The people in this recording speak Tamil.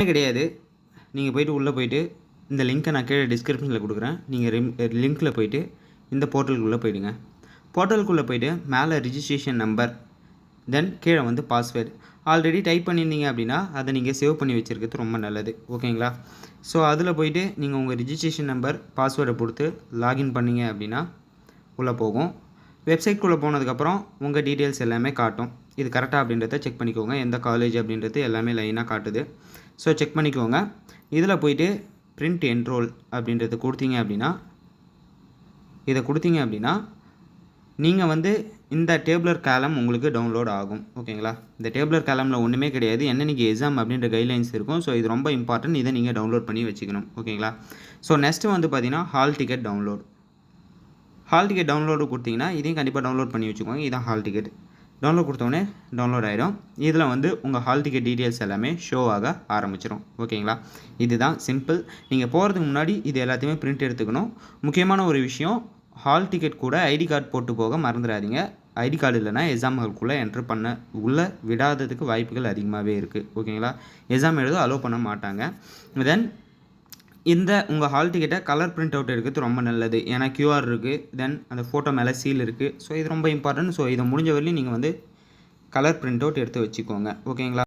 கிடையாது. நீங்கள் போய்ட்டு உள்ளே போய்ட்டு இந்த லிங்க்கை நான் கீழே டிஸ்கிரிப்ஷனில் கொடுக்குறேன். நீங்கள் லிங்க்கில் போய்ட்டு இந்த போர்ட்டலுக்குள்ளே போய்டுங்க. போர்ட்டலுக்குள்ளே போய்ட்டு மேலே ரிஜிஸ்ட்ரேஷன் நம்பர், தென் கீழே வந்து பாஸ்வேர்டு ஆல்ரெடி டைப் பண்ணியிருந்தீங்க அப்படின்னா அதை நீங்கள் சேவ் பண்ணி வச்சுருக்கிறது ரொம்ப நல்லது. ஓகேங்களா? ஸோ அதில் போய்ட்டு நீங்கள் உங்கள் ரிஜிஸ்ட்ரேஷன் நம்பர் பாஸ்வேர்டை கொடுத்து லாகின் பண்ணிங்க அப்படின்னா உள்ளே போகும். வெப்சைட்குள்ளே போனதுக்கப்புறம் உங்கள் டீட்டெயில்ஸ் எல்லாமே காட்டும். இது கரெக்டாக அப்படின்றத செக் பண்ணிக்கோங்க. எந்த காலேஜ் அப்படின்றது எல்லாமே லைனாக காட்டுது. ஸோ செக் பண்ணிக்கோங்க. இதில் போய்ட்டு பிரிண்ட் என்ரோல் அப்படின்றது கொடுத்தீங்க அப்படின்னா நீங்கள் வந்து இந்த டேபிளர் காலம் உங்களுக்கு டவுன்லோட் ஆகும். ஓகேங்களா? இந்த டேபிளர் காலமில் ஒன்றுமே கிடையாது. என்னென்னைக்கு எக்ஸாம் அப்படின்ற கைட்லைன்ஸ் இருக்கும். ஸோ இது ரொம்ப இம்பார்ட்டன்ட். இதை நீங்கள் டவுன்லோட் பண்ணி வச்சுக்கணும். ஓகேங்களா? ஸோ நெக்ஸ்ட்டு வந்து பார்த்தீங்கன்னா ஹால் டிக்கெட் டவுன்லோடு கொடுத்தீங்கன்னா இதையும் கண்டிப்பாக டவுன்லோட் பண்ணி வச்சுக்கோங்க. இதுதான் ஹால் டிக்கெட். டவுன்லோட் கொடுத்தோடனே டவுன்லோட் ஆகிடும். இதில் வந்து உங்கள் ஹால் டிக்கெட் டீட்டெயில்ஸ் எல்லாமே ஷோ ஆக ஆரம்பிச்சிடும். ஓகேங்களா? இதுதான் சிம்பிள். நீங்கள் போகிறதுக்கு முன்னாடி இது எல்லாத்தையுமே பிரிண்ட் எடுத்துக்கணும். முக்கியமான ஒரு விஷயம், ஹால் டிக்கெட் கூட ஐடி கார்டு போட்டு போக மறந்துடாதீங்க. ஐடி கார்டு இல்லைனா எக்ஸாம் ஹால்குள்ளே என்ட்ரு பண்ண உள்ளே விடாததுக்கு வாய்ப்புகள் அதிகமாகவே இருக்குது. ஓகேங்களா? எக்ஸாம் எழுத அலோவ் பண்ண மாட்டாங்க. தென் இந்த உங்கள் ஹால் டிக்கெட்டை கலர் பிரிண்ட் அவுட் எடுக்கிறது ரொம்ப நல்லது. ஏன்னா QR இருக்குது, தென் அந்த ஃபோட்டோ மேலே சீல் இருக்குது. ஸோ இது ரொம்ப இம்பார்ட்டன்ட். ஸோ இதை முடிஞ்ச வரையிலும் நீங்கள் வந்து கலர் பிரிண்ட் அவுட் எடுத்து வச்சுக்கோங்க. ஓகேங்களா?